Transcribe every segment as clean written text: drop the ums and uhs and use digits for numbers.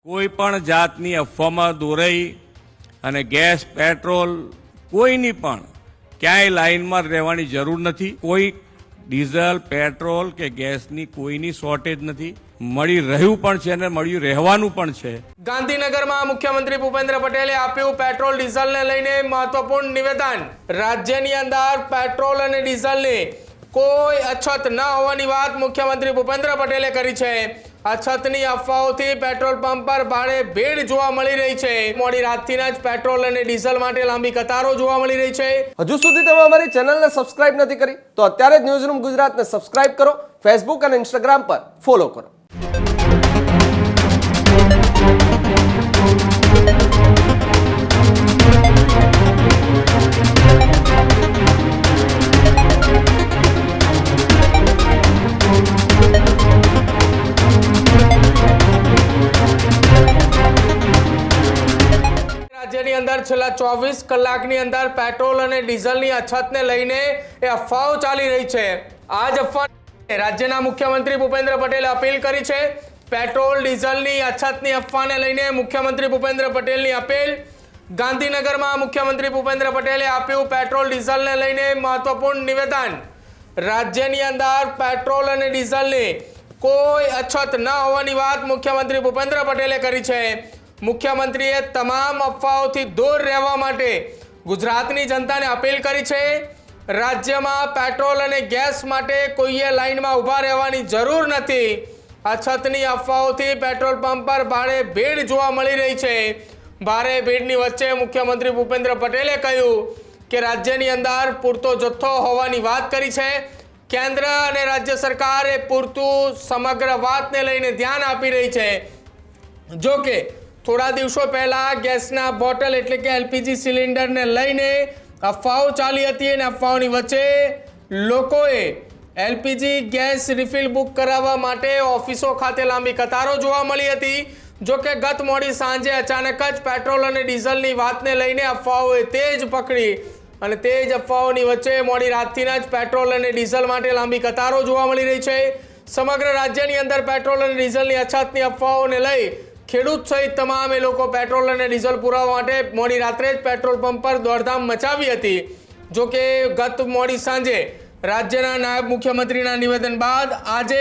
કોઈ પણ જાતની અફવામાં દોરાઈ અને ગેસ પેટ્રોલ કોઈની પણ ક્યાંય લાઇનમાં રહેવાની જરૂર નથી। કોઈ ડીઝલ પેટ્રોલ કે ગેસની કોઈની શોર્ટેજ નથી, મળી રહ્યું પણ છે અને મળ્યું રહેવાનું પણ છે। ગાંધીનગરમાં મુખ્યમંત્રી ભૂપેન્દ્ર પટેલે આપ્યું પેટ્રોલ ડીઝલને લઈને મહત્વપૂર્ણ નિવેદન। રાજ્યની અંદર પેટ્રોલ અને ડીઝલની કોઈ અછત ન હોવાની વાત મુખ્યમંત્રી ભૂપેન્દ્ર પટેલે કરી છે। અછતની અફવાઓથી પેટ્રોલ પંપ પર ભારે ભીડ જોવા મળી રહી છે। મોડી રાતથી જ પેટ્રોલ અને ડીઝલ માટે લાંબી કતારો જોવા મળી રહી છે। હજુ સુધી તમે અમારી ચેનલને સબસ્ક્રાઇબ નથી કરી તો અત્યારે જ ન્યૂઝરૂમ ગુજરાતને સબસ્ક્રાઇબ કરો, ફેસબુક અને ઇન્સ્ટાગ્રામ પર ફોલો કરો। રાજ્યની અંદર છેલ્લા 24 કલાકની અંદર પેટ્રોલ અને ડીઝલની અછતને લઈને એ અફવાઓ ચાલી રહી છે। આ જ અફવા રાજ્યના મુખ્યમંત્રી ભૂપેન્દ્ર પટેલે અપીલ કરી છે। પેટ્રોલ ડીઝલની અછતની અફવાને લઈને મુખ્યમંત્રી ભૂપેન્દ્ર પટેલની અપીલ। ગાંધીનગરમાં મુખ્યમંત્રી ભૂપેન્દ્ર પટેલે આપ્યું પેટ્રોલ ડીઝલને લઈને મહત્વપૂર્ણ નિવેદન। રાજ્યની અંદર પેટ્રોલ અને ડીઝલની કોઈ અછત ન હોવાની વાત મુખ્યમંત્રી ભૂપેન્દ્ર પટેલે કરી છે। મુખ્યમંત્રીએ તમામ અફવાઓથી દૂર રહેવા માટે ગુજરાતની જનતાને અપીલ કરી છે। રાજ્યમાં પેટ્રોલ અને ગેસ માટે કોઈએ લાઇનમાં ઊભા રહેવાની જરૂર નથી। અછતની અફવાઓથી પેટ્રોલ પંપ પર ભારે ભીડ જોવા મળી રહી છે। ભારે ભીડની વચ્ચે મુખ્યમંત્રી ભૂપેન્દ્ર પટેલે કહ્યું કે રાજ્યની અંદર પૂરતો જથ્થો હોવાની વાત કરી છે। કેન્દ્ર અને રાજ્ય સરકારે પૂરતું સમગ્ર વાતને લઈને ધ્યાન આપી રહી છે। જો કે થોડા દિવસો પહેલા ગેસના બોટલ એટલે કે એલપીજી સિલિન્ડરને લઈને અફવાઓ ચાલી હતી અને અફવાઓની વચ્ચે લોકોએ એલપીજી ગેસ રિફિલ બુક કરાવવા માટે ઓફિસો ખાતે લાંબી કતારો જોવા મળી હતી। જો કે ગત મોડી સાંજે અચાનક જ પેટ્રોલ અને ડીઝલની વાતને લઈને અફવાઓએ તેજ પકડી અને તે જ અફવાઓની વચ્ચે મોડી રાતથી જ પેટ્રોલ અને ડીઝલ માટે લાંબી કતારો જોવા મળી રહી છે। સમગ્ર રાજ્યની અંદર પેટ્રોલ અને ડીઝલની અછતની અફવાઓને લઈ ખેડૂત સહિત તમામ લોકો પેટ્રોલ અને ડીઝલ પુરાવા માટે મોડી રાત્રે જ પેટ્રોલ પંપ પર દોડધામ મચાવી હતી। જો કે ગત મોડી સાંજે રાજ્યના નાયબ મુખ્યમંત્રીના નિવેદન બાદ આજે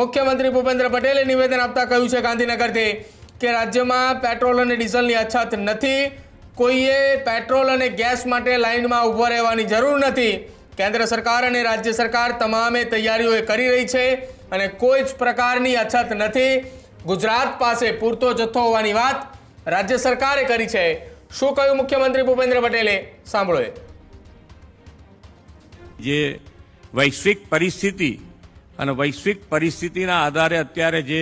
મુખ્યમંત્રી ભૂપેન્દ્ર પટેલે નિવેદન આપતા કહ્યું છે ગાંધીનગરથી કે રાજ્યમાં પેટ્રોલ અને ડીઝલની અછત નથી। કોઈએ પેટ્રોલ અને ગેસ માટે લાઇનમાં ઊભો રહેવાની જરૂર નથી। કેન્દ્ર સરકાર અને રાજ્ય સરકાર તમામે તૈયારીઓ કરી રહી છે અને કોઈ જ પ્રકારની અછત નથી। ગુજરાત પાસે પૂરતો જથ્થો હોવાની વાત રાજ્ય સરકારે કરી છે। શું કહ્યું મુખ્યમંત્રી ભૂપેન્દ્ર પટેલે, સાંભળો। જે વૈશ્વિક પરિસ્થિતિ અને વૈશ્વિક પરિસ્થિતિના આધારે અત્યારે જે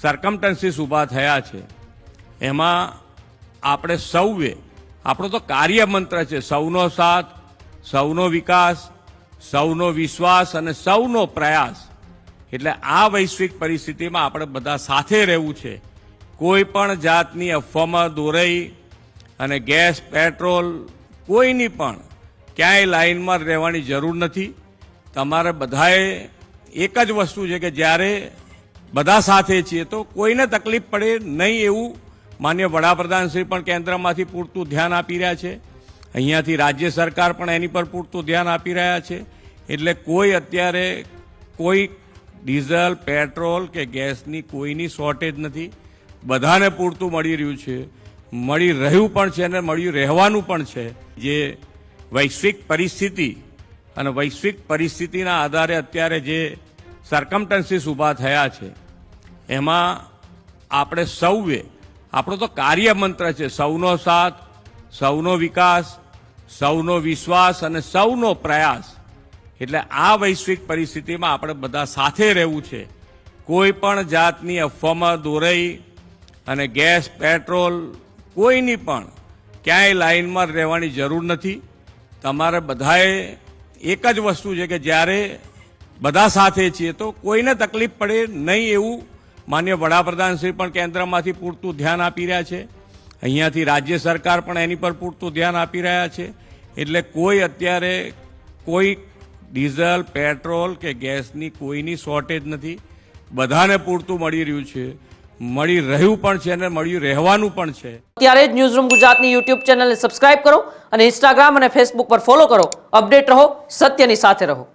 સર્કમસ્ટન્સીસ ઊભા થયા છે એમાં આપણે સૌએ, આપણો તો કાર્ય મંત્ર છે સૌનો સાથ, સૌનો વિકાસ, સૌનો વિશ્વાસ અને સૌનો પ્રયાસ। એટલે આ વૈશ્વિક પરિસ્થિતિમાં આપણે બધા સાથે રહેવું છે। કોઈ પણ જાતની અફવામાં દોરાઈ અને ગેસ પેટ્રોલ કોઈની પણ ક્યાંય લાઇનમાં રહેવાની જરૂર નથી। તમારે બધાએ એક જ વસ્તુ છે કે જ્યારે બધા સાથે છીએ તો કોઈને તકલીફ પડે નહીં એવું માન્ય વડાપ્રધાનશ્રી પણ કેન્દ્રમાંથી પૂરતું ધ્યાન આપી રહ્યા છે। અહીંયાથી રાજ્ય સરકાર પણ એની પર પૂરતું ધ્યાન આપી રહ્યા છે। એટલે કોઈ અત્યારે કોઈ ડીઝલ પેટ્રોલ કે ગેસની કોઈની શોર્ટેજ નથી, બધાને પૂરતું મળી રહ્યું છે, મળી રહ્યું પણ છે અને મળ્યું રહેવાનું પણ છે। જે વૈશ્વિક પરિસ્થિતિ અને વૈશ્વિક પરિસ્થિતિના આધારે અત્યારે જે સર્કમસ્ટન્સીસ ઊભા થયા છે એમાં આપણે સૌએ, આપણો તો કાર્ય મંત્ર છે સૌનો સાથ, સૌનો વિકાસ, સૌનો વિશ્વાસ અને સૌનો પ્રયાસ। એટલે આ વૈશ્વિક પરિસ્થિતિમાં આપણે બધા સાથે રહેવું છે। કોઈ પણ જાતની અફવામાં દોરાઈ અને ગેસ પેટ્રોલ કોઈની પણ ક્યાંય લાઇનમાં રહેવાની જરૂર નથી। તમારે બધાએ એક જ વસ્તુ છે કે જ્યારે બધા સાથે છીએ તો કોઈને તકલીફ પડે નહીં એવું માન્ય વડાપ્રધાનશ્રી પણ કેન્દ્રમાંથી પૂરતું ધ્યાન આપી રહ્યા છે। અહીંયાથી રાજ્ય સરકાર પણ એની પર પૂરતું ધ્યાન આપી રહ્યા છે। એટલે કોઈ અત્યારે કોઈ ડીઝલ પેટ્રોલ કે ગેસની કોઈની શોર્ટેજ નથી, બધાને પૂરતું મળી રહ્યું છે, મળી રહ્યું પણ છે અને મળી રહેવાનું પણ છે. ત્યારે જ ન્યૂઝરૂમ ગુજરાતની યુટ્યુબ ચેનલને સબસ્ક્રાઇબ કરો અને ઇન્સ્ટાગ્રામ અને ફેસબુક પર ફોલો કરો. અપડેટ રહો, સત્યની સાથે રહો.